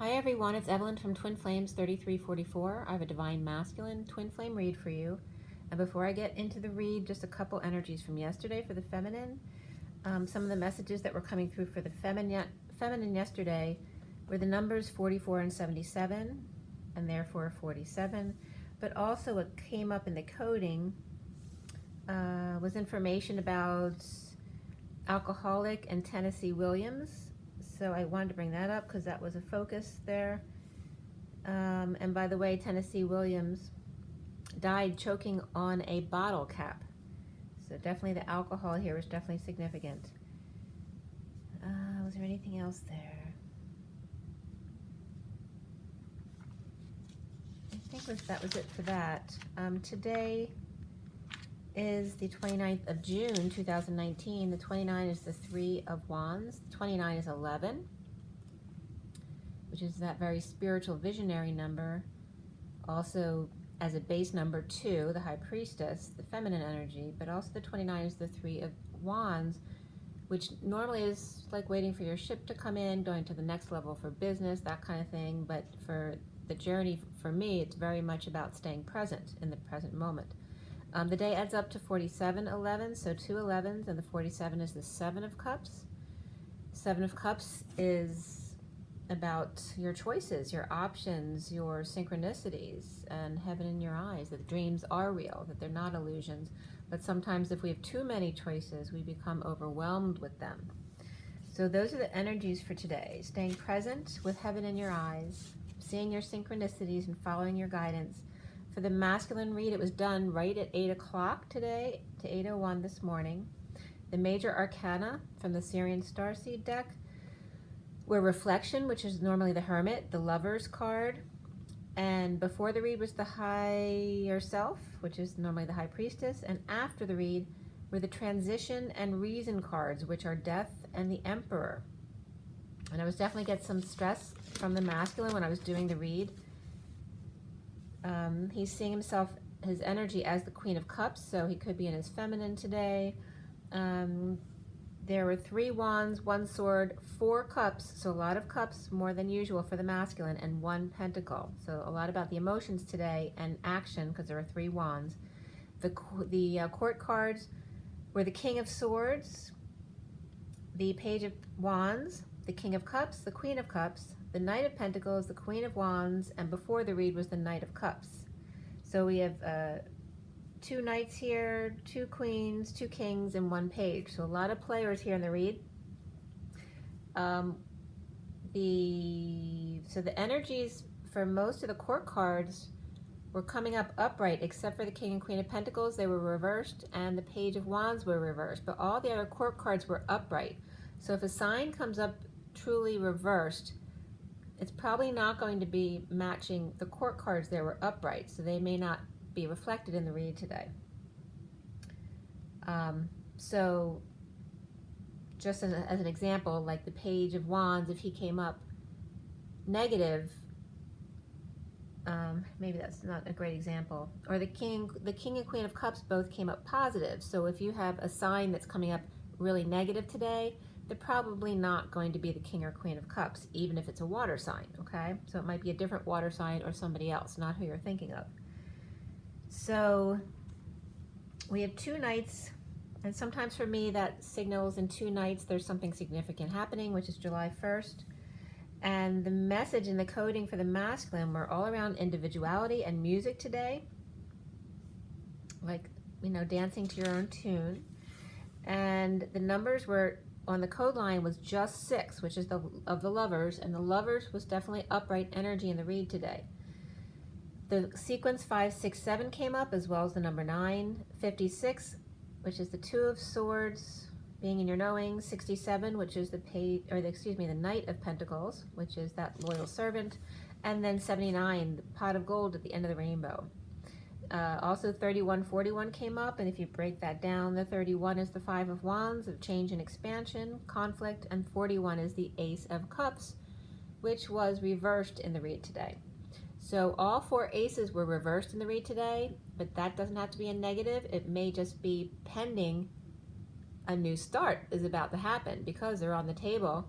Hi everyone, it's Evelyn from Twin Flames 3344. I have a Divine Masculine Twin Flame read for you. And before I get into the read, just a couple energies from yesterday for the feminine. Some of the messages that were coming through for the feminine yesterday were the numbers 44 and 77, and therefore 47. But also what came up in the coding was information about alcoholic and Tennessee Williams. So I wanted to bring that up because that was a focus there. And by the way, Tennessee Williams died choking on a bottle cap. So definitely the alcohol here was definitely significant. Was there anything else there? I think that was it for that. Today is the 29th of June, 2019. The 29 is the 3 of Wands. The 29 is 11, which is that very spiritual visionary number. Also, as a base number 2, the High Priestess, the feminine energy, but also the 29 is the 3 of Wands, which normally is like waiting for your ship to come in, going to the next level for business, that kind of thing. But for the journey, for me, it's very much about staying present in the present moment. The day adds up to 4711, so 2 11s, and the 47 is the 7 of Cups. 7 of Cups is about your choices, your options, your synchronicities, and heaven in your eyes, that dreams are real, that they're not illusions. But sometimes if we have too many choices, we become overwhelmed with them. So those are the energies for today. Staying present with heaven in your eyes, seeing your synchronicities and following your guidance. For the masculine read, it was done right at 8 o'clock today to 8:01 this morning. The major arcana from the Syrian Starseed deck were Reflection, which is normally the Hermit, the Lover's card, and before the read was the Higher Self, which is normally the High Priestess, and after the read were the Transition and Reason cards, which are Death and the Emperor. And I was definitely getting some stress from the masculine when I was doing the read. He's seeing himself, his energy as the Queen of Cups, so he could be in his feminine today. There were 3 wands, 1 sword, 4 cups, so a lot of cups, more than usual for the masculine, and 1 pentacle. So a lot about the emotions today and action, because there are 3 wands. The court cards were the King of Swords, the Page of Wands, the King of Cups, the Queen of Cups, the Knight of Pentacles, the Queen of Wands, and before the read was the Knight of Cups. So we have 2 knights here, 2 queens, 2 kings, and 1 page. So a lot of players here in the read. So the energies for most of the court cards were coming up upright, except for the King and Queen of Pentacles. They were reversed, and the Page of Wands were reversed. But all the other court cards were upright. So if a sign comes up truly reversed, it's probably not going to be matching the court cards that were upright, so they may not be reflected in the read today. So just as an example, like the Page of Wands, if he came up negative, maybe that's not a great example. Or the King and Queen of Cups both came up positive. So if you have a sign that's coming up really negative today, they're probably not going to be the King or Queen of Cups, even if it's a water sign, okay? So it might be a different water sign or somebody else, not who you're thinking of. So we have 2 knights, and sometimes for me that signals in 2 knights there's something significant happening, which is July 1st. And the message and the coding for the masculine were all around individuality and music today, like, you know, dancing to your own tune. And the numbers were on the code line was just 6, which is of the Lovers, and the Lovers was definitely upright energy in the read today. The sequence 5, 6, 7 came up, as well as the number 9, 56, which is the 2 of Swords being in your knowing, 67, which is the Knight of Pentacles, which is that loyal servant, and then 79, the pot of gold at the end of the rainbow. Also 3141 came up, and if you break that down, the 31 is the 5 of Wands, of change and expansion, conflict, and 41 is the Ace of Cups, which was reversed in the read today. So all 4 aces were reversed in the read today, but that doesn't have to be a negative. It may just be pending a new start is about to happen, because they're on the table.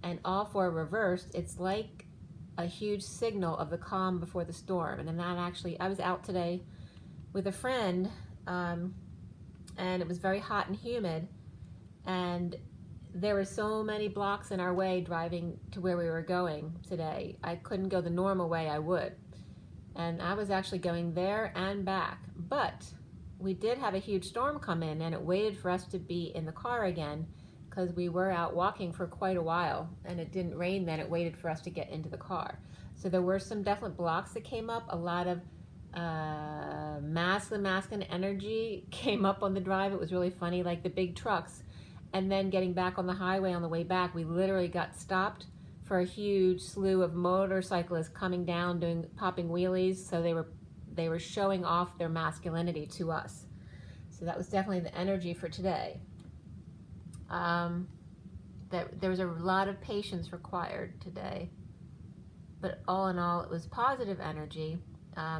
and all four reversed, it's like a huge signal of the calm before the storm. And then that actually, I was out today with a friend, and it was very hot and humid, and there were so many blocks in our way driving to where we were going today. I couldn't go the normal way I would. And I was actually going there and back. But we did have a huge storm come in, and it waited for us to be in the car again, because we were out walking for quite a while, and it didn't rain then. It waited for us to get into the car. So there were some definite blocks that came up. A lot of masculine energy came up on the drive. It was really funny, like the big trucks. And then getting back on the highway on the way back, we literally got stopped for a huge slew of motorcyclists coming down, popping wheelies. So they were showing off their masculinity to us. So that was definitely the energy for today. There was a lot of patience required today, but all in all, it was positive energy.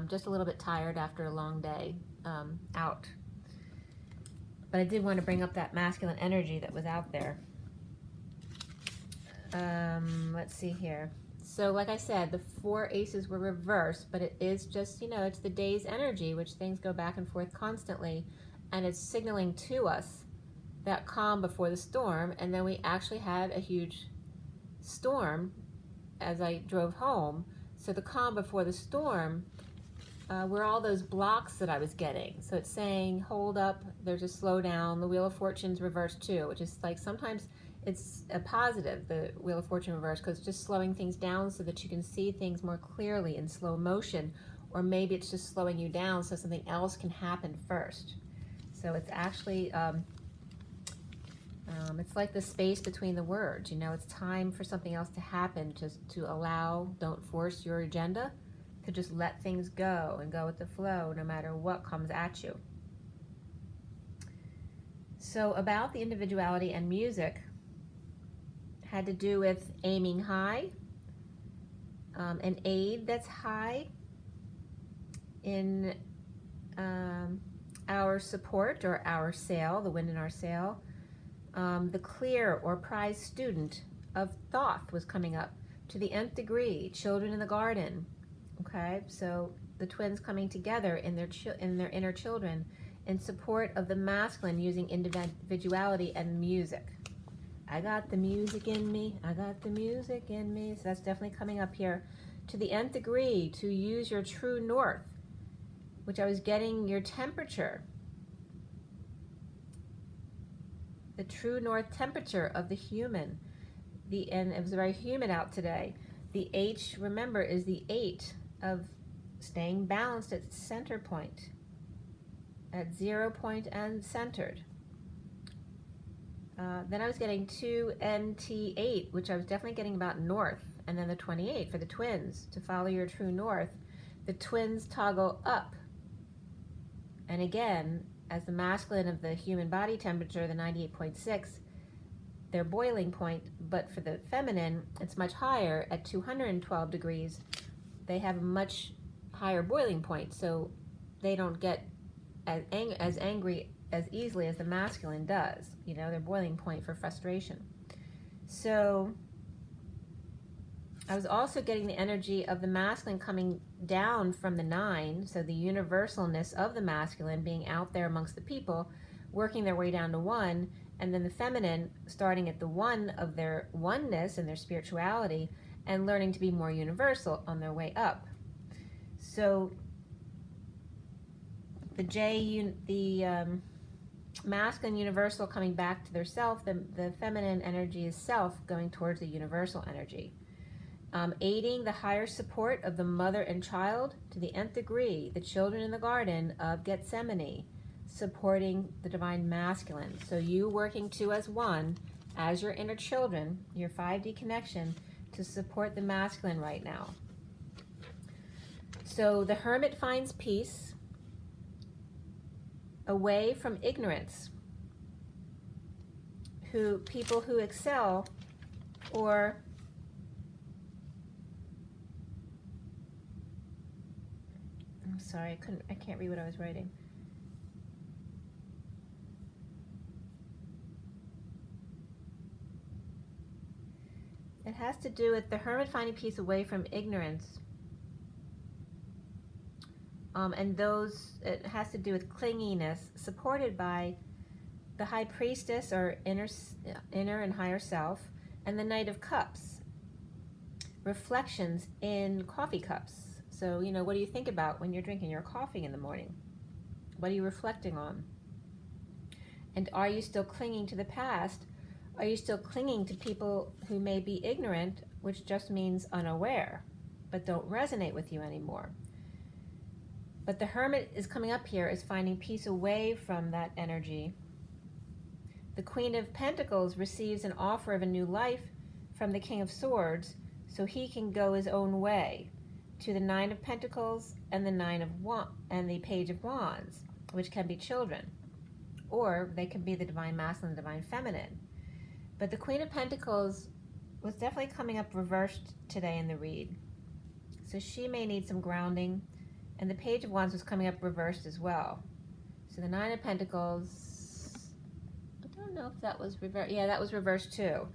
Just a little bit tired after a long day out. But I did want to bring up that masculine energy that was out there. Let's see here. So like I said, the 4 aces were reversed, but it is just, it's the day's energy, which things go back and forth constantly, and it's signaling to us that calm before the storm. And then we actually had a huge storm as I drove home. So the calm before the storm were all those blocks that I was getting. So it's saying, hold up, there's a slowdown. The Wheel of Fortune's reversed too, which is like sometimes it's a positive, the Wheel of Fortune reverse, because it's just slowing things down so that you can see things more clearly in slow motion, or maybe it's just slowing you down so something else can happen first. So it's actually, it's like the space between the words, it's time for something else to happen, just to allow, don't force your agenda, to just let things go and go with the flow no matter what comes at you. So about the individuality and music, had to do with aiming high, an aid that's high in our support or our sail, the wind in our sail. The clear or prize student of Thoth was coming up to the nth degree, children in the garden. Okay, so the twins coming together in their inner children in support of the masculine, using individuality and music. I got the music in me, I got the music in me. So that's definitely coming up here. To the nth degree, to use your true north, which I was getting your temperature. The true north temperature of the human. And it was very humid out today. The H, remember, is the 8 of staying balanced at center point, at 0 point and centered. Then I was getting 2NT8, which I was definitely getting about north, and then the 28 for the twins, to follow your true north. The twins toggle up. And again, as the masculine of the human body temperature, the 98.6, their boiling point, but for the feminine, it's much higher at 212 degrees. They have a much higher boiling point, so they don't get as angry as easily as the masculine does, their boiling point for frustration. So I was also getting the energy of the masculine coming down from the 9, so the universalness of the masculine being out there amongst the people, working their way down to 1, and then the feminine starting at the 1 of their oneness and their spirituality and learning to be more universal on their way up. So the masculine universal coming back to their self, the feminine energy is self going towards the universal energy. Aiding the higher support of the mother and child to the nth degree, the children in the garden of Gethsemane, supporting the divine masculine. So you working 2 as 1, as your inner children, your 5D connection, to support the masculine right now. So the hermit finds peace away from ignorance. People who excel, or I'm sorry, I can't read what I was writing. It has to do with the hermit finding peace away from ignorance. And it has to do with clinginess, supported by the High Priestess, or inner and higher self, and the Knight of Cups, reflections in coffee cups. So, what do you think about when you're drinking your coffee in the morning? What are you reflecting on? And are you still clinging to the past? Are you still clinging to people who may be ignorant, which just means unaware, but don't resonate with you anymore? But the Hermit is coming up here, is finding peace away from that energy. The Queen of Pentacles receives an offer of a new life from the King of Swords, so he can go his own way, to the Nine of Pentacles and the Page of Wands, which can be children, or they can be the Divine Masculine, Divine Feminine. But the Queen of Pentacles was definitely coming up reversed today in the read, so she may need some grounding. And the Page of Wands was coming up reversed as well. So the Nine of Pentacles, I don't know if that was reversed. Yeah, that was reversed too.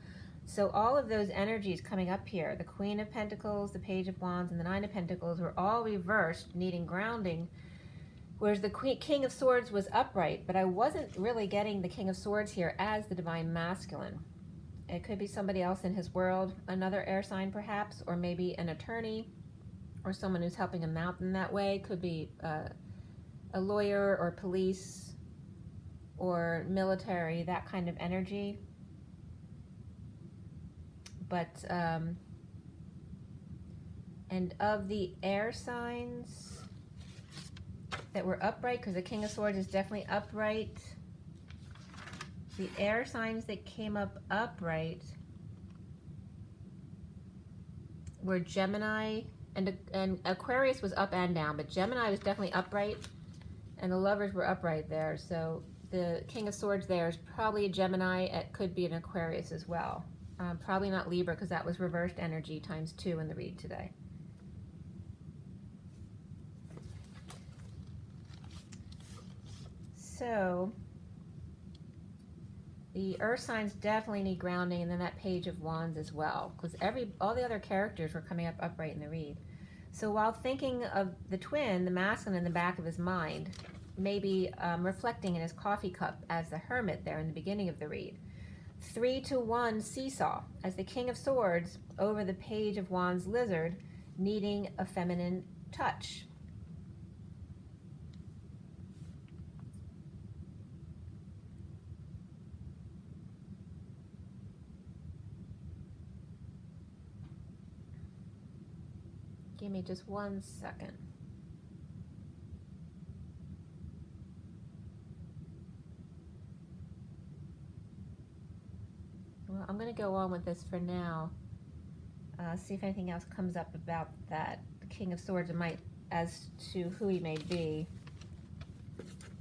So all of those energies coming up here, the Queen of Pentacles, the Page of Wands, and the Nine of Pentacles, were all reversed, needing grounding, whereas the King of Swords was upright. But I wasn't really getting the King of Swords here as the Divine Masculine. It could be somebody else in his world, another air sign perhaps, or maybe an attorney, or someone who's helping him out in that way. Could be a lawyer or police or military, that kind of energy. But, and of the air signs that were upright, because the King of Swords is definitely upright, the air signs that came up upright were Gemini, and Aquarius was up and down, but Gemini was definitely upright, and the Lovers were upright there. So the King of Swords there is probably a Gemini. It could be an Aquarius as well. Probably not Libra, because that was reversed energy times 2 in the read today. So the Earth signs definitely need grounding, and then that Page of Wands as well, because all the other characters were coming up upright in the read. So while thinking of the twin, the masculine, in the back of his mind, maybe reflecting in his coffee cup as the Hermit there in the beginning of the read. 3-to-1 seesaw as the King of Swords over the Page of Wands Lizard, needing a feminine touch. Give me just 1 second. Well, I'm going to go on with this for now. See if anything else comes up about that King of Swords, as to who he may be.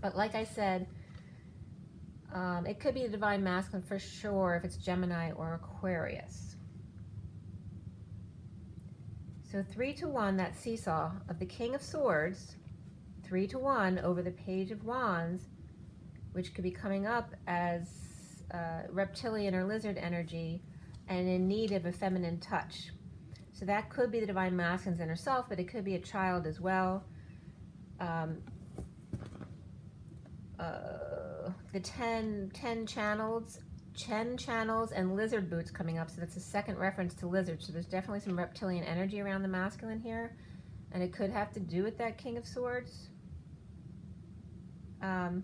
But like I said, it could be the Divine Masculine for sure if it's Gemini or Aquarius. So 3-to-1, that seesaw of the King of Swords, 3-to-1 over the Page of Wands, which could be coming up as reptilian or lizard energy and in need of a feminine touch. So that could be the Divine Masculine's inner self, but it could be a child as well. The 10 channels and lizard boots coming up, so that's a second reference to lizards. So there's definitely some reptilian energy around the masculine here, and it could have to do with that King of Swords. 10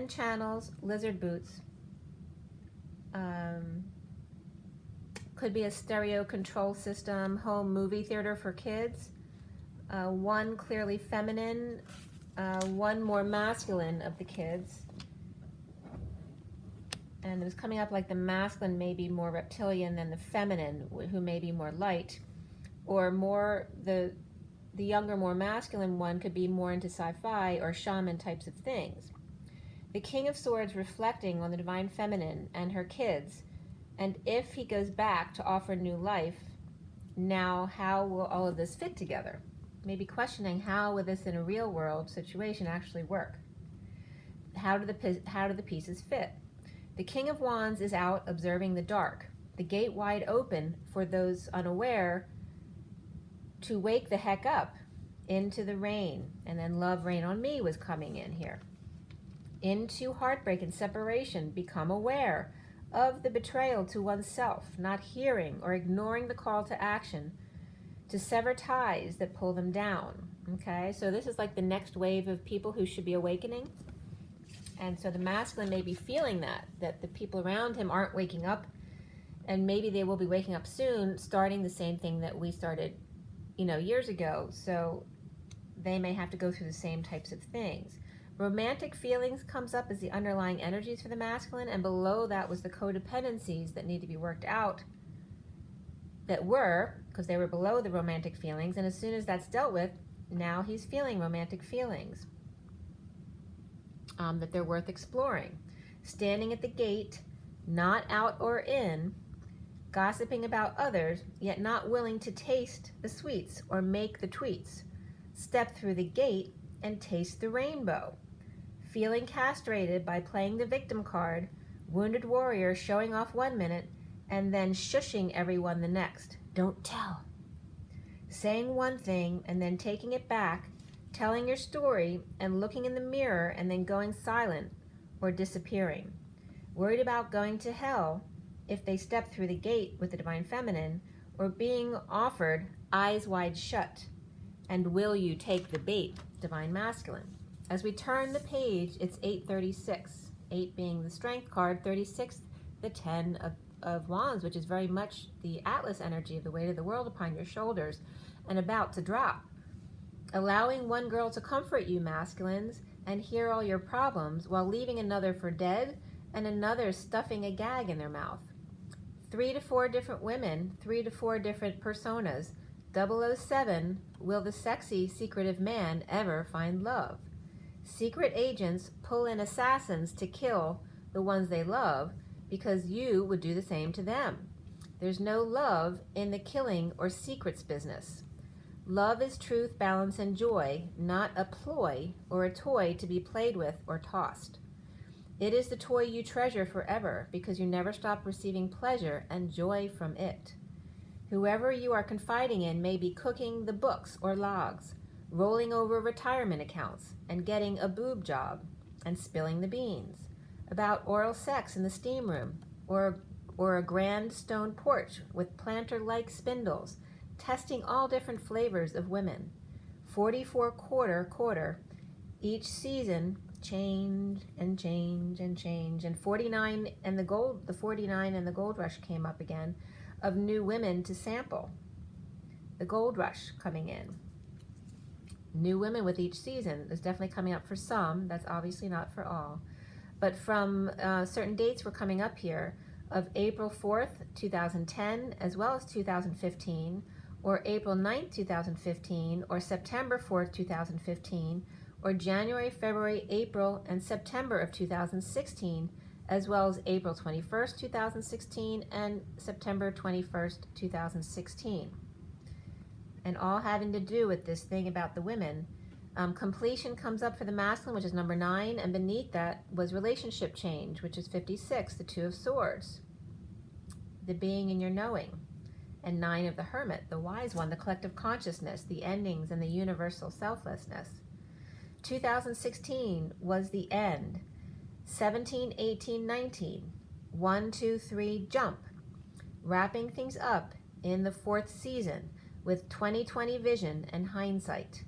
channels, lizard boots. Could be a stereo control system, home movie theater for kids. 1 clearly feminine, 1 more masculine of the kids. And it was coming up like the masculine may be more reptilian than the feminine, who may be more light, or more the younger, more masculine one could be more into sci-fi or shaman types of things. The King of Swords reflecting on the Divine Feminine and her kids, and if he goes back to offer new life, now how will all of this fit together? Maybe questioning how will this in a real world situation actually work? How do the pieces fit? The King of Wands is out observing the dark, the gate wide open for those unaware to wake the heck up into the rain. And then love rain on me was coming in here. Into heartbreak and separation, become aware of the betrayal to oneself, not hearing or ignoring the call to action to sever ties that pull them down. Okay, so this is like the next wave of people who should be awakening. And so the masculine may be feeling that the people around him aren't waking up, and maybe they will be waking up soon, starting the same thing that we started, years ago. So they may have to go through the same types of things. Romantic feelings comes up as the underlying energies for the masculine, and below that was the codependencies that need to be worked out, because they were below the romantic feelings, and as soon as that's dealt with, now he's feeling romantic feelings that they're worth exploring. Standing at the gate, not out or in, gossiping about others, yet not willing to taste the sweets or make the tweets. Step through the gate and taste the rainbow. Feeling castrated by playing the victim card, wounded warrior showing off 1 minute and then shushing everyone the next. Don't tell. Saying one thing and then taking it back, telling your story and looking in the mirror and then going silent or disappearing. Worried about going to hell if they step through the gate with the divine feminine, or being offered eyes wide shut. And will you take the bait, divine masculine? As we turn the page, it's 836. 8 being the strength card, 36 the 10 of wands, which is very much the Atlas energy of the weight of the world upon your shoulders and about to drop. Allowing one girl to comfort you, masculines, and hear all your problems while leaving another for dead and another stuffing a gag in their mouth. 3 to 4 different women, 3 to 4 different personas. 007, will the sexy, secretive man ever find love? Secret agents pull in assassins to kill the ones they love because you would do the same to them. There's no love in the killing or secrets business. Love is truth, balance, and joy, not a ploy or a toy to be played with or tossed. It is the toy you treasure forever because you never stop receiving pleasure and joy from it. Whoever you are confiding in may be cooking the books or logs, rolling over retirement accounts, and getting a boob job, and spilling the beans, about oral sex in the steam room, or a grand stone porch with planter-like spindles, testing all different flavors of women. 44 quarter, each season change and change and change, and 49 and the gold rush came up again, of new women to sample. The gold rush coming in. New women with each season is definitely coming up for some. That's obviously not for all. But from certain dates were coming up here of April 4th, 2010, as well as 2015, or April 9th, 2015, or September 4th, 2015, or January, February, April, and September of 2016, as well as April 21st, 2016, and September 21st, 2016. And all having to do with this thing about the women. Completion comes up for the masculine, which is number 9, and beneath that was relationship change, which is 56, the 2 of swords, the being in your knowing, and 9 of the hermit, the wise one, the collective consciousness, the endings, and the universal selflessness. 2016 was the end. 17, 18, 19, 1, 2, 3, jump, wrapping things up in the 4th season with 2020 vision and hindsight.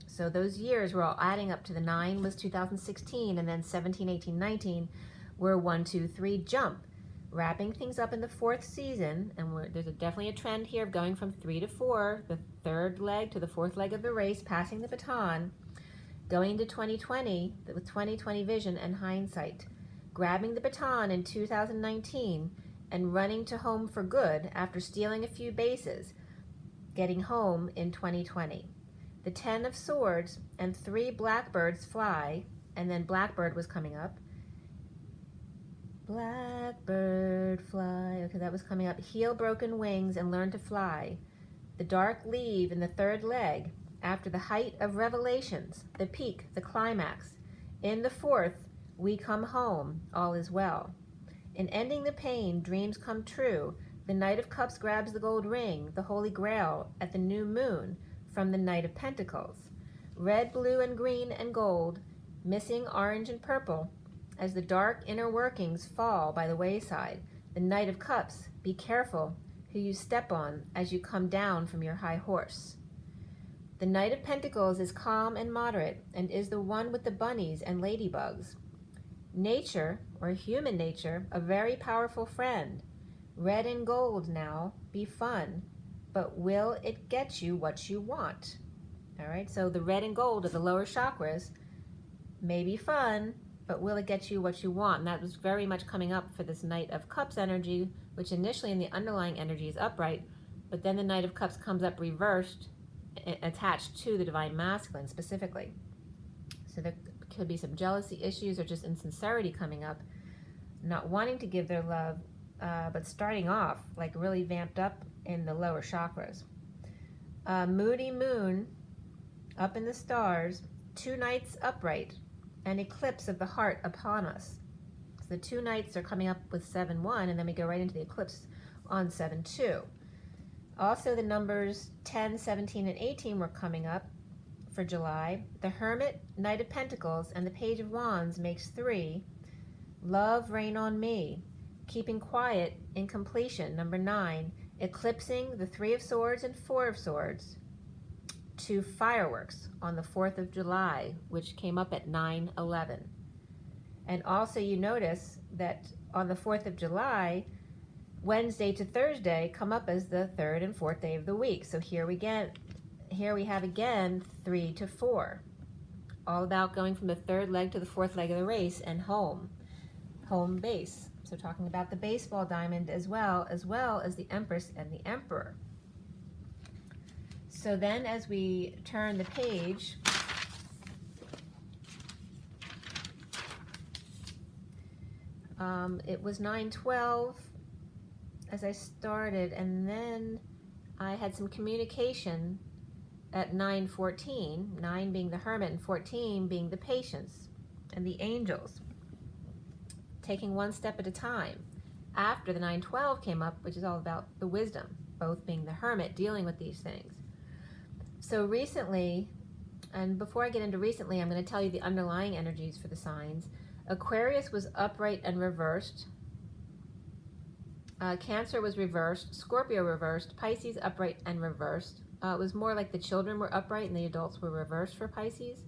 So those years were all adding up to the 9 was 2016, and then 17, 18, 19 were 1, 2, 3, jump, wrapping things up in the 4th season. And there's definitely a trend here of going from 3 to 4, the 3rd leg to the 4th leg of the race, passing the baton, going to 2020 with 2020 vision and hindsight, grabbing the baton in 2019 and running to home for good after stealing a few bases, getting home in 2020. The 10 of swords and 3 blackbirds fly, and then blackbird was coming up. Blackbird fly, okay, that was coming up. Heal broken wings and learn to fly. The dark leave in the 3rd leg, after the height of revelations, the peak, the climax. In the 4th, we come home, all is well. In ending the pain, dreams come true. The Knight of Cups grabs the gold ring, the Holy Grail, at the new moon from the Knight of Pentacles. Red, blue, and green and gold, missing orange and purple, as the dark inner workings fall by the wayside. The Knight of Cups, be careful who you step on as you come down from your high horse. The Knight of Pentacles is calm and moderate and is the one with the bunnies and ladybugs. Nature, or human nature, a very powerful friend. Red and gold now, be fun, but will it get you what you want? All right, so the red and gold of the lower chakras may be fun, but will it get you what you want? And that was very much coming up for this Knight of Cups energy, which initially in the underlying energy is upright, but then the Knight of Cups comes up reversed, attached to the Divine Masculine specifically. So there could be some jealousy issues or just insincerity coming up, not wanting to give their love, but starting off like really vamped up in the lower chakras. Moody moon up in the stars, 2 nights upright, an eclipse of the heart upon us. So the 2 nights are coming up with 7-1, and then we go right into the eclipse on 7-2. Also the numbers 10, 17, and 18 were coming up for July. The Hermit, Knight of Pentacles, and the Page of Wands makes 3. Love, rain on me. Keeping quiet in completion, number 9. Eclipsing the 3 of Swords and 4 of Swords to fireworks on the 4th of July, which came up at 9/11. And also you notice that on the 4th of July, Wednesday to Thursday come up as the 3rd and 4th day of the week. So here we have again 3 to 4, all about going from the 3rd leg to the 4th leg of the race and home base. So talking about the baseball diamond as well as the Empress and the Emperor. So then as we turn the page, it was 9/12 as I started, and then I had some communication at 9/14, 9 being the Hermit and 14 being the Patience and the Angels, taking one step at a time. After the 9/12 came up, which is all about the wisdom, both being the Hermit, dealing with these things. So recently, and before I get into recently, I'm going to tell you the underlying energies for the signs. Aquarius was upright and reversed. Cancer was reversed. Scorpio reversed. Pisces upright and reversed. It was more like the children were upright and the adults were reversed for Pisces.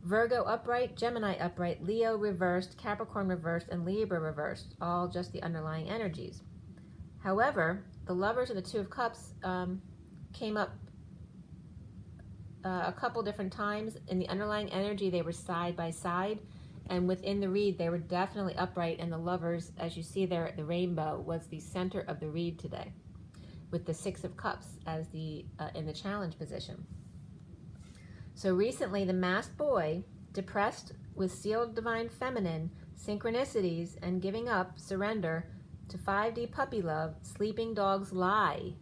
Virgo upright, Gemini upright, Leo reversed, Capricorn reversed, and Libra reversed, all just the underlying energies. However, the Lovers and the 2 of Cups came up a couple different times. In the underlying energy, they were side by side, and within the read, they were definitely upright, and the Lovers, as you see there at the rainbow, was the center of the read today, with the 6 of Cups as the in the challenge position. So recently, the masked boy, depressed with sealed divine feminine, synchronicities, and giving up, surrender to 5D puppy love, sleeping dogs lie.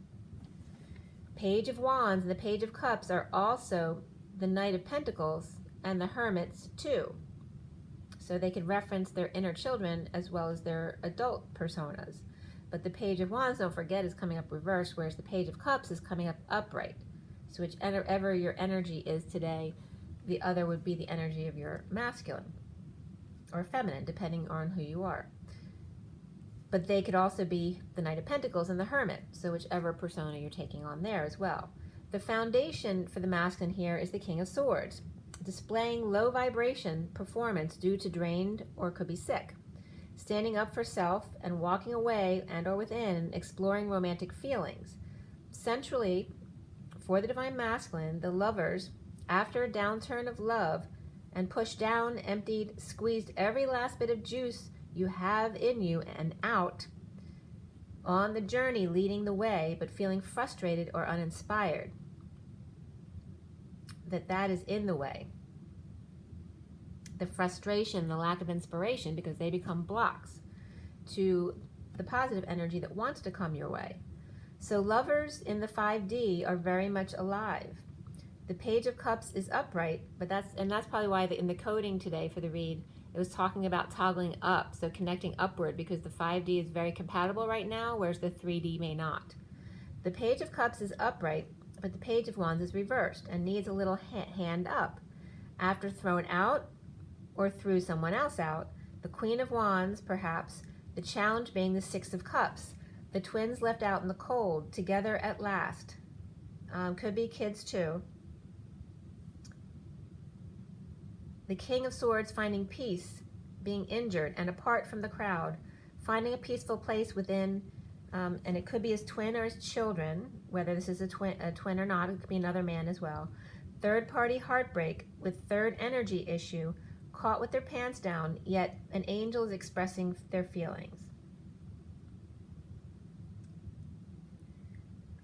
Page of Wands and the Page of Cups are also the Knight of Pentacles and the Hermits too. So they could reference their inner children as well as their adult personas. But the Page of Wands, don't forget, is coming up reversed, whereas the Page of Cups is coming up upright. So whichever your energy is today, the other would be the energy of your masculine or feminine, depending on who you are. But they could also be the Knight of Pentacles and the Hermit, so whichever persona you're taking on there as well. The foundation for the masculine here is the King of Swords, displaying low vibration performance due to drained or could be sick, standing up for self and walking away and or within, exploring romantic feelings. Centrally, for the Divine Masculine, the Lovers, after a downturn of love and pushed down, emptied, squeezed every last bit of juice you have in you and out, on the journey leading the way, but feeling frustrated or uninspired, that is in the way. The frustration, the lack of inspiration, because they become blocks to the positive energy that wants to come your way. So Lovers in the 5D are very much alive. The Page of Cups is upright, but that's probably why in the coding today for the read, It was talking about toggling up, so connecting upward, because the 5D is very compatible right now, whereas the 3D may not. The Page of Cups is upright, but the Page of Wands is reversed and needs a little hand up. After thrown out or threw someone else out, the Queen of Wands, perhaps, the challenge being the Six of Cups, the twins left out in the cold, together at last. Could be kids too. The King of Swords finding peace, being injured and apart from the crowd, finding a peaceful place within, and it could be his twin or his children, whether this is a twin or not. It could be another man as well. Third party heartbreak with third energy issue, caught with their pants down, yet an angel is expressing their feelings.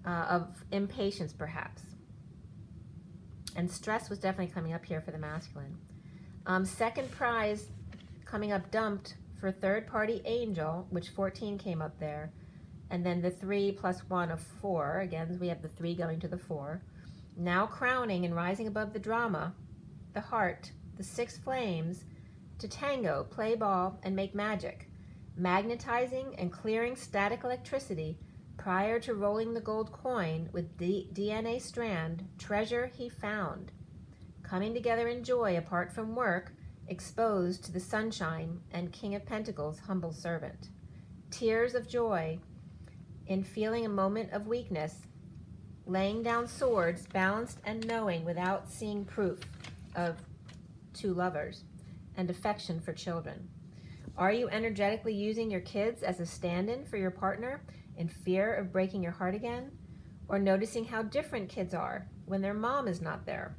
Of impatience, perhaps. And stress was definitely coming up here for the masculine. Second prize coming up dumped for third party angel, which 14 came up there. And then the 3 plus 1 of 4. Again, we have the 3 going to the 4. Now crowning and rising above the drama, the heart, the 6 flames, to tango, play ball, and make magic. Magnetizing and clearing static electricity prior to rolling the gold coin with DNA strand, treasure he found. Coming together in joy apart from work, exposed to the sunshine, and King of Pentacles, humble servant. Tears of joy in feeling a moment of weakness, laying down swords, balanced and knowing without seeing proof of two lovers, and affection for children. Are you energetically using your kids as a stand-in for your partner in fear of breaking your heart again? Or noticing how different kids are when their mom is not there?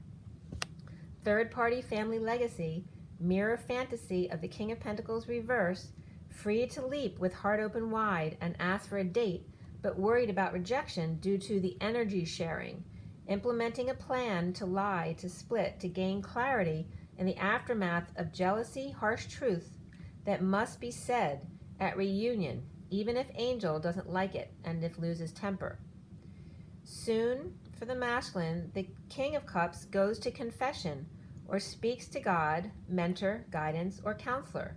Third-party family legacy, mirror fantasy of the King of Pentacles reverse, free to leap with heart open wide and ask for a date, but worried about rejection due to the energy sharing, implementing a plan to lie, to split, to gain clarity in the aftermath of jealousy, harsh truth that must be said at reunion, even if Angel doesn't like it and if loses temper. Soon, for the masculine, the King of Cups goes to confession or speaks to God, mentor, guidance, or counselor,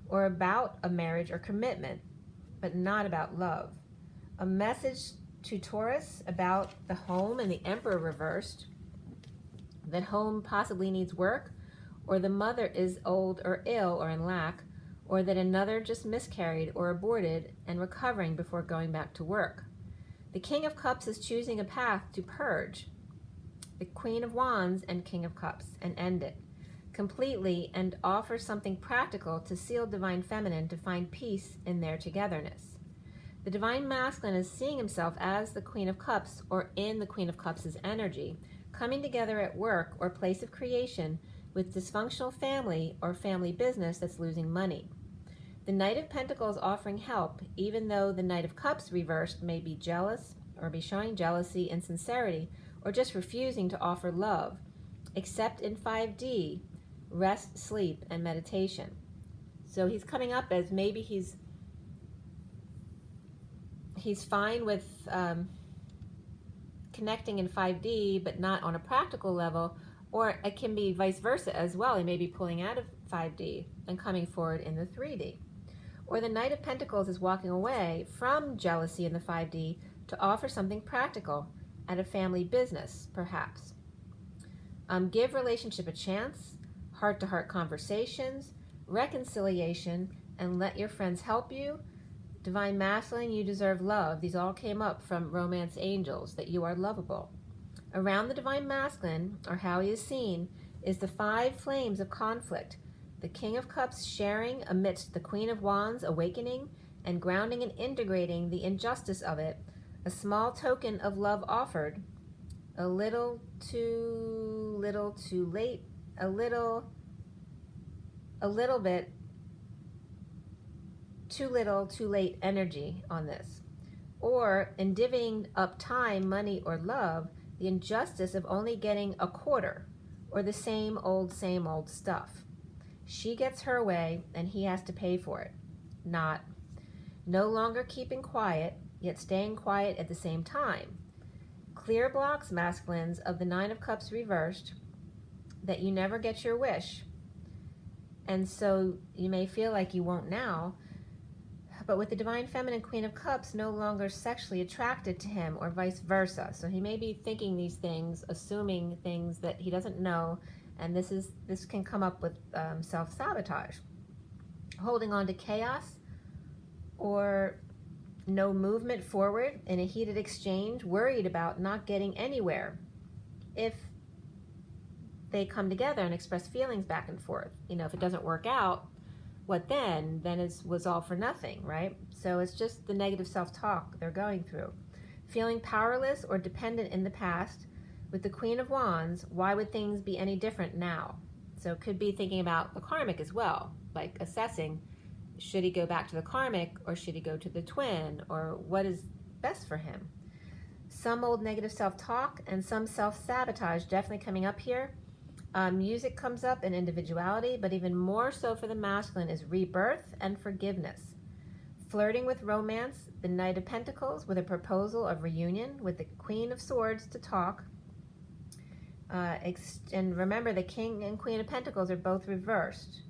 or about a marriage or commitment, but not about love. A message to Taurus about the home and the Emperor reversed, that home possibly needs work, or the mother is old or ill or in lack, or that another just miscarried or aborted and recovering before going back to work. The King of Cups is choosing a path to purge the Queen of Wands and King of Cups and end it completely and offer something practical to seal Divine Feminine to find peace in their togetherness. The Divine Masculine is seeing himself as the Queen of Cups or in the Queen of Cups' energy, coming together at work or place of creation with dysfunctional family or family business that's losing money. The Knight of Pentacles offering help, even though the Knight of Cups reversed may be jealous or be showing jealousy, insincerity, or just refusing to offer love, except in 5D, rest, sleep, and meditation. So he's coming up as maybe he's fine with connecting in 5D, but not on a practical level, or it can be vice versa as well. He may be pulling out of 5D and coming forward in the 3D. Or the Knight of Pentacles is walking away from jealousy in the 5D to offer something practical at a family business, perhaps. Give relationship a chance, heart-to-heart conversations, reconciliation, and let your friends help you. Divine Masculine, you deserve love. These all came up from Romance Angels, that you are lovable. Around the Divine Masculine, or how he is seen, is the 5 flames of conflict. The King of Cups sharing amidst the Queen of Wands awakening and grounding and integrating the injustice of it, a small token of love offered, a little too late, a little bit too little, too late energy on this. Or in divvying up time, money, or love, the injustice of only getting a quarter, or the same old stuff. She gets her way, and he has to pay for it. Not. No longer keeping quiet, yet staying quiet at the same time. Clear blocks, masculines, of the 9 of Cups reversed, that you never get your wish. And so you may feel like you won't now, but with the Divine Feminine Queen of Cups no longer sexually attracted to him, or vice versa. So he may be thinking these things, assuming things that he doesn't know, and this can come up with self-sabotage. Holding on to chaos or no movement forward in a heated exchange, worried about not getting anywhere if they come together and express feelings back and forth. You know, if it doesn't work out, what then? Then it was all for nothing, right? So it's just the negative self-talk they're going through. Feeling powerless or dependent in the past. With the Queen of Wands, why would things be any different now? So it could be thinking about the karmic as well, like assessing, should he go back to the karmic or should he go to the twin, or what is best for him? Some old negative self-talk and some self-sabotage definitely coming up here. Music comes up in individuality, but even more so for the masculine is rebirth and forgiveness. Flirting with romance, the Knight of Pentacles with a proposal of reunion with the Queen of Swords to talk. And remember, the King and Queen of Pentacles are both reversed.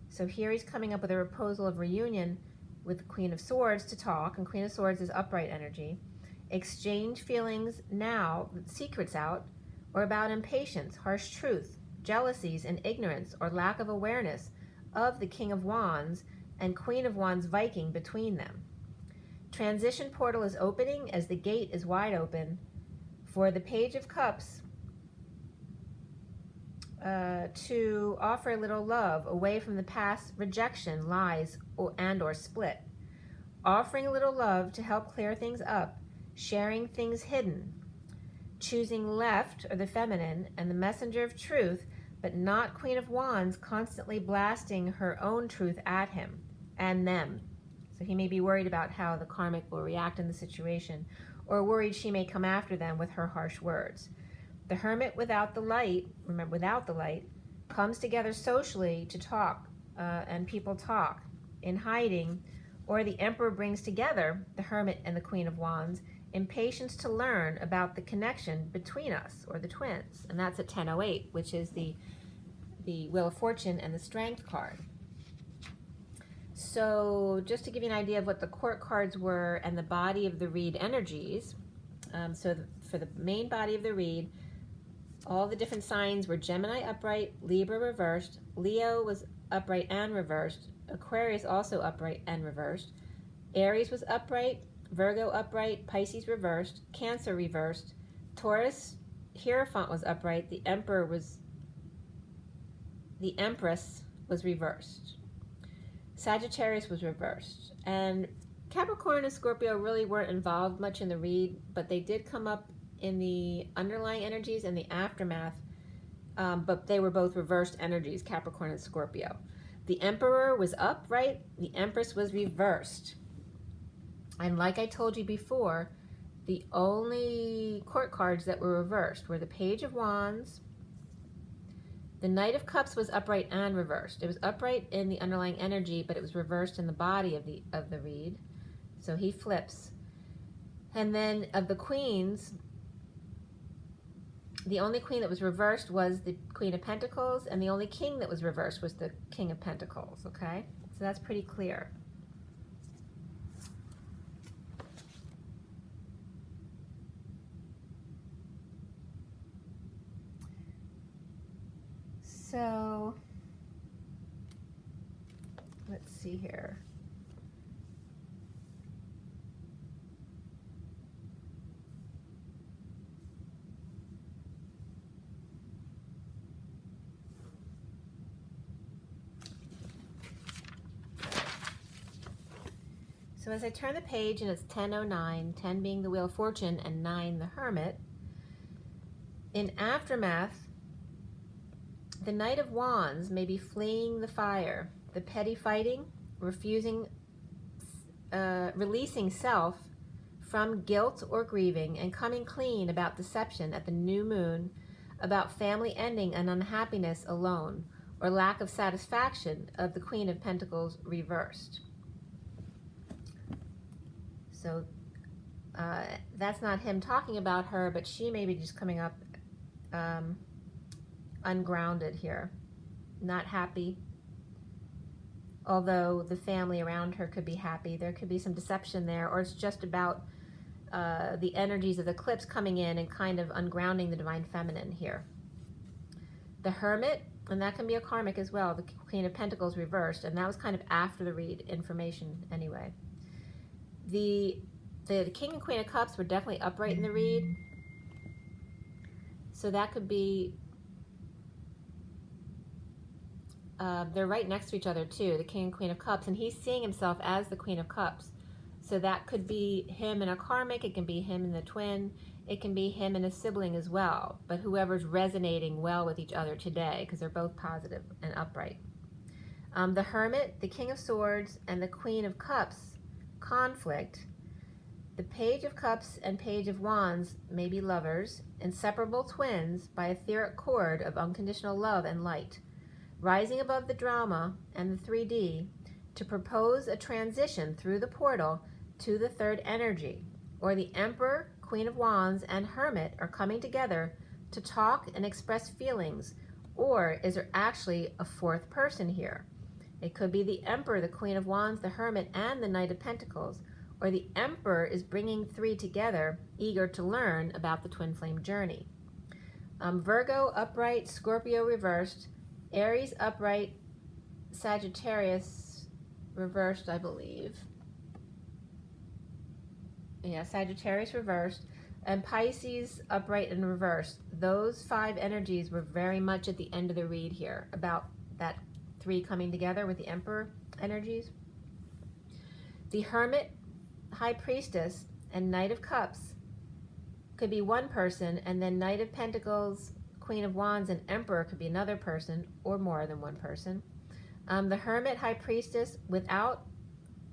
So here he's coming up with a proposal of reunion with the Queen of Swords to talk, and Queen of Swords is upright energy. Exchange feelings now, secrets out, or about impatience, harsh truth, jealousies, and ignorance or lack of awareness of the King of Wands and Queen of Wands Viking between them. Transition portal is opening as the gate is wide open for the Page of Cups to offer a little love away from the past rejection, lies, or split. Offering a little love to help clear things up, sharing things hidden. Choosing left, or the feminine, and the messenger of truth, but not Queen of Wands constantly blasting her own truth at him and them. So he may be worried about how the karmic will react in the situation, or worried she may come after them with her harsh words. The Hermit without the light, remember, without the light, comes together socially to talk, and people talk in hiding, or the Emperor brings together the Hermit and the Queen of Wands, impatience to learn about the connection between us, or the twins. And that's at 10:08, which is the Wheel of Fortune and the Strength card. So just to give you an idea of what the court cards were and the body of the read energies, for the main body of the read, all the different signs were Gemini upright, Libra reversed, Leo was upright and reversed, Aquarius also upright and reversed, Aries was upright, Virgo upright, Pisces reversed, Cancer reversed, Taurus, Hierophant was upright, the Empress was reversed, Sagittarius was reversed, and Capricorn and Scorpio really weren't involved much in the read, but they did come up in the underlying energies and the aftermath, but they were both reversed energies, Capricorn and Scorpio. The Emperor was upright, the Empress was reversed. And like I told you before, the only court cards that were reversed were the Page of Wands. The Knight of Cups was upright and reversed. It was upright in the underlying energy, but it was reversed in the body of the read. So he flips. And then of the queens, the only queen that was reversed was the Queen of Pentacles, and the only king that was reversed was the King of Pentacles, okay? So that's pretty clear. So, let's see here. So as I turn the page, and it's 10:09, 10 being the Wheel of Fortune and 9 the Hermit, in aftermath, the Knight of Wands may be fleeing the fire, the petty fighting, releasing self from guilt or grieving, and coming clean about deception at the new moon, about family ending and unhappiness alone, or lack of satisfaction of the Queen of Pentacles reversed. So that's not him talking about her, but she may be just coming up ungrounded here, not happy, although the family around her could be happy. There could be some deception there, or it's just about the energies of the eclipse coming in and kind of ungrounding the divine feminine here. The Hermit, and that can be a karmic as well, the Queen of Pentacles reversed, and that was kind of after the read information anyway. The King and Queen of Cups were definitely upright in the read, so that could be, they're right next to each other too, the King and Queen of Cups, and he's seeing himself as the Queen of Cups. So that could be him in a karmic, it can be him in the twin, it can be him and a sibling as well, but whoever's resonating well with each other today, because they're both positive and upright. The Hermit, the King of Swords, and the Queen of Cups conflict. The Page of Cups and Page of Wands may be lovers, inseparable twins by etheric cord of unconditional love and light, rising above the drama and the 3D to propose a transition through the portal to the third energy, or the Emperor, Queen of Wands, and Hermit are coming together to talk and express feelings, or is there actually a fourth person here? It could be the Emperor, the Queen of Wands, the Hermit, and the Knight of Pentacles, or the Emperor is bringing three together, eager to learn about the twin flame journey. Virgo upright, Scorpio reversed, Aries upright, Sagittarius reversed, I believe. Yeah, Sagittarius reversed, and Pisces upright and reversed. Those 5 energies were very much at the end of the read here, about that 3 coming together with the Emperor energies. The Hermit, High Priestess, and Knight of Cups could be one person, and then Knight of Pentacles, Queen of Wands, and Emperor could be another person, or more than one person. The Hermit, High Priestess, without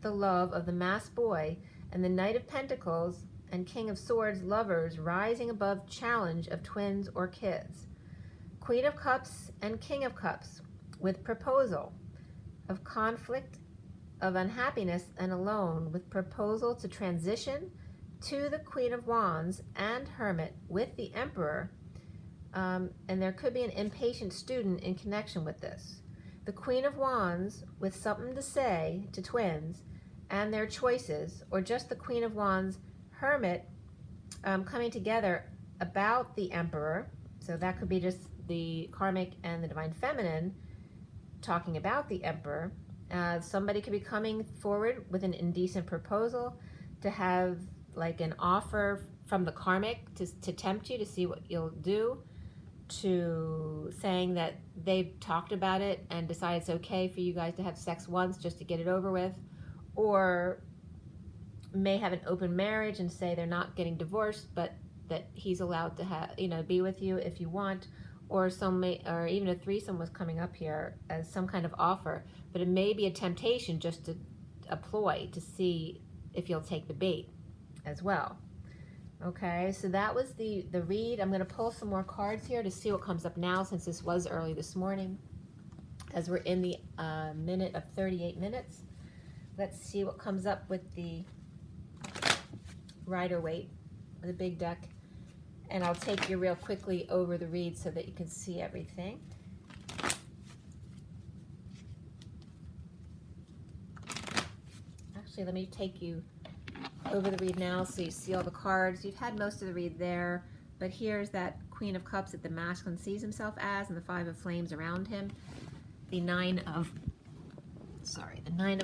the love of the masked boy, and the Knight of Pentacles and King of Swords lovers rising above challenge of twins or kids. Queen of Cups and King of Cups with proposal of conflict, of unhappiness and alone, with proposal to transition to the Queen of Wands and Hermit with the Emperor, and there could be an impatient student in connection with this. The Queen of Wands with something to say to twins and their choices, or just the Queen of Wands, Hermit coming together about the Emperor. So that could be just the karmic and the divine feminine talking about the Emperor. Somebody could be coming forward with an indecent proposal to have like an offer from the karmic to tempt you to see what you'll do, to saying that they've talked about it and decided it's okay for you guys to have sex once just to get it over with, or may have an open marriage and say they're not getting divorced, but that he's allowed to have, be with you if you want, or or even a threesome was coming up here as some kind of offer, but it may be a temptation just to a ploy to see if you'll take the bait as well. Okay, so that was the read. I'm going to pull some more cards here to see what comes up now, since this was early this morning, as we're in the minute of 38 minutes. Let's see what comes up with the Rider-Waite, the big deck. And I'll take you real quickly over the read so that you can see everything. Actually, let me take you over the read now so you see all the cards. You've had most of the read there, but here's that Queen of Cups that the masculine sees himself as, and the 5 of Flames around him. The Nine of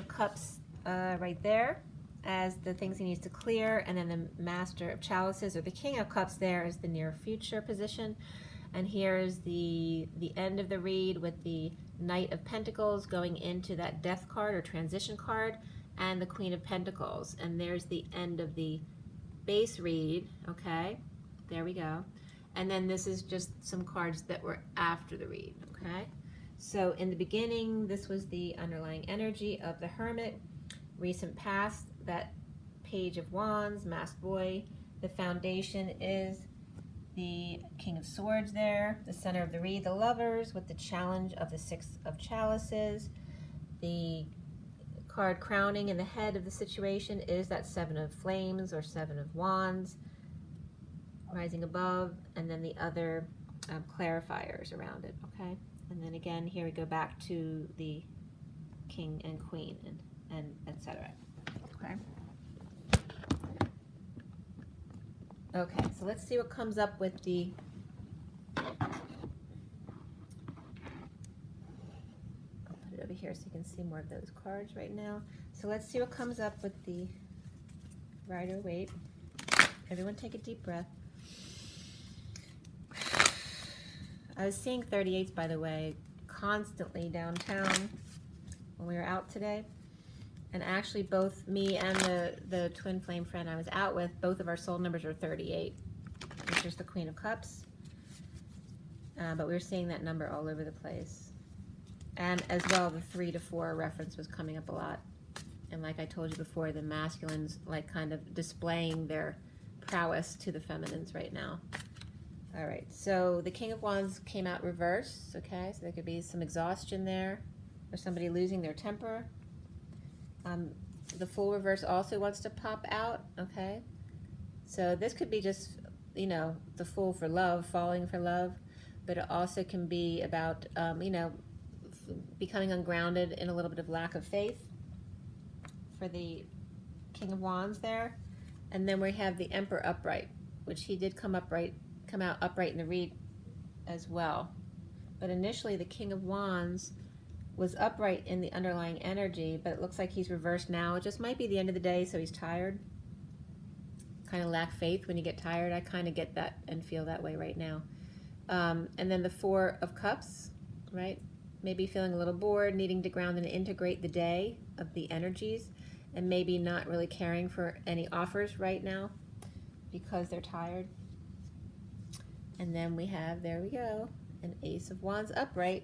Cups right there as the things he needs to clear, and then the Master of Chalices, or the King of Cups, there is the near future position. And here's the end of the read with the Knight of Pentacles going into that Death card or transition card, and the Queen of Pentacles. And there's the end of the base read. Okay, there we go. And then this is just some cards that were after the read. Okay, so in the beginning, this was the underlying energy of the Hermit. Recent past, that Page of Wands, Masked Boy. The foundation is the King of Swords there. The center of the read, the Lovers, with the challenge of the 6 of Chalices. The card crowning in the head of the situation is that 7 of Flames or 7 of Wands rising above, and then the other clarifiers around it. Okay, and then again here we go back to the king and queen, and etc. Okay. Okay, so let's see what comes up with the over here so you can see more of those cards right now. So let's see what comes up with the Rider-Waite. Everyone take a deep breath. I was seeing 38s, by the way, constantly downtown when we were out today. And actually both me and the twin flame friend I was out with, both of our soul numbers are 38, which is the Queen of Cups. But we were seeing that number all over the place. And as well, the 3 to 4 reference was coming up a lot. And like I told you before, the masculines like kind of displaying their prowess to the feminines right now. All right, so the King of Wands came out reverse, okay? So there could be some exhaustion there or somebody losing their temper. The Fool reverse also wants to pop out, okay? So this could be just, you know, the Fool for love, falling for love, but it also can be about, you know, becoming ungrounded in a little bit of lack of faith for the King of Wands there. And then we have the Emperor upright, which he did come out upright in the read as well. But initially the King of Wands was upright in the underlying energy, but it looks like he's reversed now. It just might be the end of the day, so he's tired. Kind of lack faith when you get tired. I kind of get that and feel that way right now. And then the Four of Cups, right? Maybe feeling a little bored, needing to ground and integrate the day of the energies, and maybe not really caring for any offers right now because they're tired. And then we have, there we go, an Ace of Wands upright.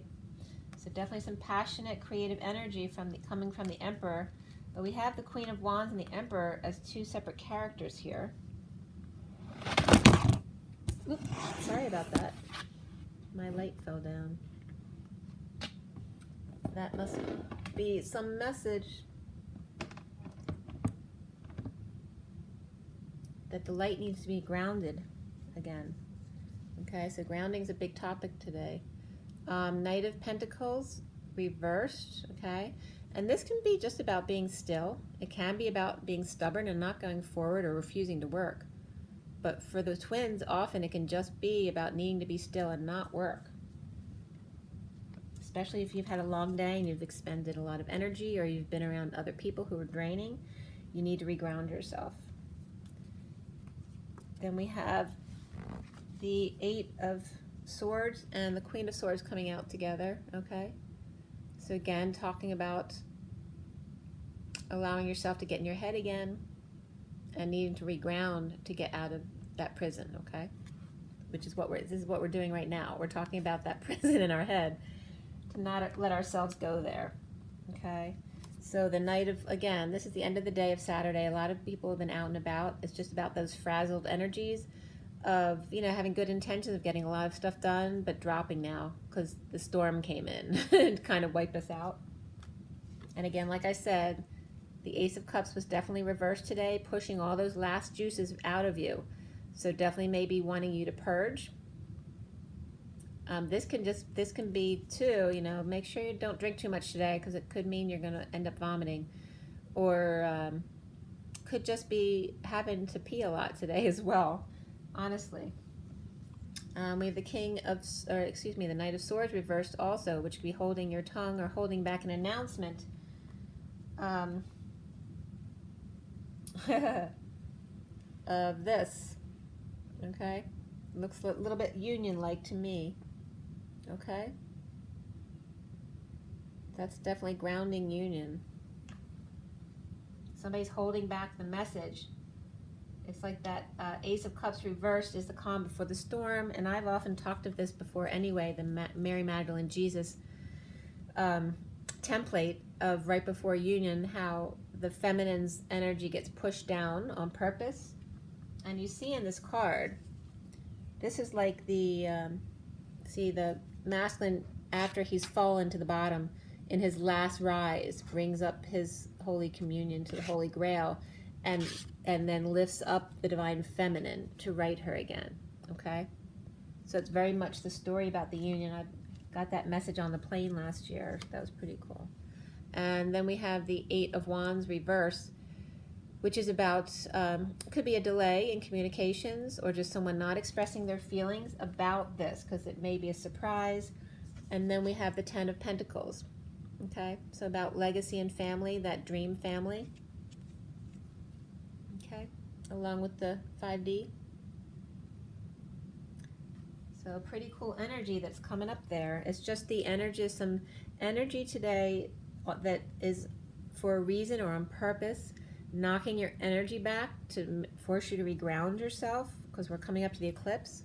So definitely some passionate, creative energy coming from the Emperor. But we have the Queen of Wands and the Emperor as two separate characters here. Oops, sorry about that. My light fell down. That must be some message that the light needs to be grounded again. Okay, so grounding is a big topic today. Knight of Pentacles reversed, okay? And this can be just about being still. It can be about being stubborn and not going forward or refusing to work. But for the twins, often it can just be about needing to be still and not work. Especially if you've had a long day and you've expended a lot of energy or you've been around other people who are draining, you need to reground yourself. Then we have the Eight of Swords and the Queen of Swords coming out together, okay? So again, talking about allowing yourself to get in your head again and needing to reground to get out of that prison, okay? Which is this is what we're doing right now. We're talking about that prison in our head, to not let ourselves go there, okay? So the Knight of, again, this is the end of the day of Saturday. A lot of people have been out and about. It's just about those frazzled energies of, you know, having good intentions of getting a lot of stuff done, but dropping now because the storm came in and kind of wiped us out. And again, like I said, the Ace of Cups was definitely reversed today, pushing all those last juices out of you. So definitely maybe wanting you to purge. This can be too, you know, make sure you don't drink too much today because it could mean you're going to end up vomiting, or could just be having to pee a lot today as well, honestly. We have the the Knight of Swords reversed also, which could be holding your tongue or holding back an announcement. Of this, okay? Looks a little bit union-like to me, okay? That's definitely grounding union. Somebody's holding back the message. It's like that Ace of Cups reversed is the calm before the storm, and I've often talked of this before anyway, the Mary Magdalene Jesus template of right before union, how the feminine's energy gets pushed down on purpose. And you see in this card, this is like the, the masculine, after he's fallen to the bottom, in his last rise, brings up his Holy Communion to the Holy Grail, and then lifts up the divine feminine to right her again, okay? So it's very much the story about the union. I got that message on the plane last year. That was pretty cool. And then we have the Eight of Wands reverse, which is about, could be a delay in communications or just someone not expressing their feelings about this because it may be a surprise. And then we have the Ten of Pentacles, okay? So about legacy and family, that dream family, okay? Along with the 5D. So pretty cool energy that's coming up there. It's just the energy, some energy today that is for a reason or on purpose, knocking your energy back to force you to reground yourself because we're coming up to the eclipse.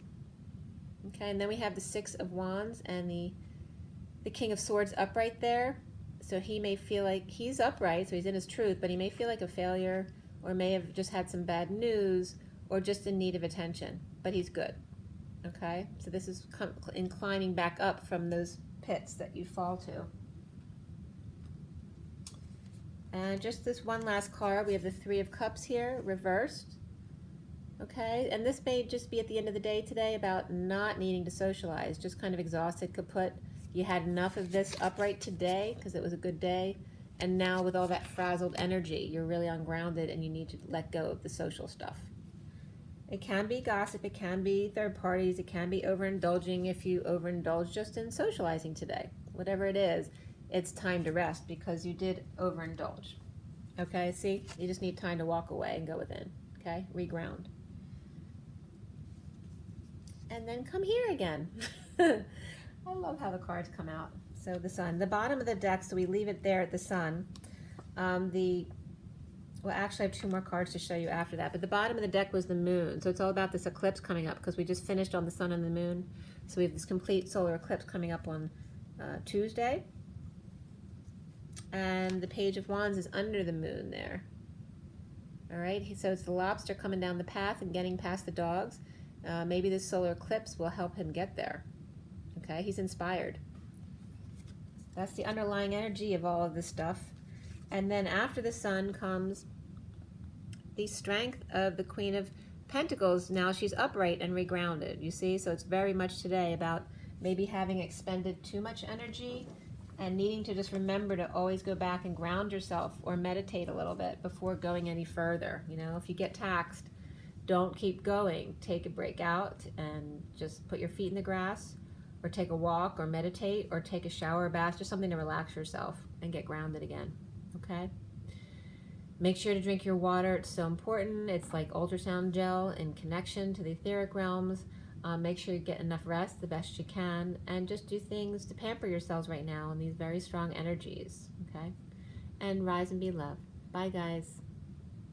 Okay, and then we have the Six of Wands and the King of Swords upright there. So he may feel like he's upright, so he's in his truth, but he may feel like a failure or may have just had some bad news or just in need of attention, but he's good. Okay, so this is inclining back up from those pits that you fall to. And just this one last card, we have the Three of Cups here, reversed. Okay, and this may just be at the end of the day today about not needing to socialize, just kind of exhausted, kaput. You had enough of this upright today because it was a good day, and now with all that frazzled energy, you're really ungrounded and you need to let go of the social stuff. It can be gossip, it can be third parties, it can be overindulging if you overindulge just in socializing today. Whatever it is, it's time to rest because you did overindulge. Okay, see? You just need time to walk away and go within. Okay, reground. And then come here again. I love how the cards come out. So the Sun. The bottom of the deck, so we leave it there at the Sun. Well, actually, I have two more cards to show you after that. But the bottom of the deck was the Moon. So it's all about this eclipse coming up because we just finished on the Sun and the Moon. So we have this complete solar eclipse coming up on Tuesday. And the Page of Wands is under the Moon there. All right, so it's the Lobster coming down the path and getting past the dogs. Maybe this solar eclipse will help him get there. Okay, he's inspired. That's the underlying energy of all of this stuff. And then after the Sun comes the strength of the Queen of Pentacles. Now she's upright and regrounded, you see? So it's very much today about maybe having expended too much energy and needing to just remember to always go back and ground yourself or meditate a little bit before going any further. You know, if you get taxed, don't keep going. Take a break out and just put your feet in the grass or take a walk or meditate or take a shower or bath, just something to relax yourself and get grounded again, okay? Make sure to drink your water. It's so important. It's like ultrasound gel in connection to the etheric realms. Make sure you get enough rest the best you can and just do things to pamper yourselves right now in these very strong energies, okay? And rise and be loved. Bye, guys.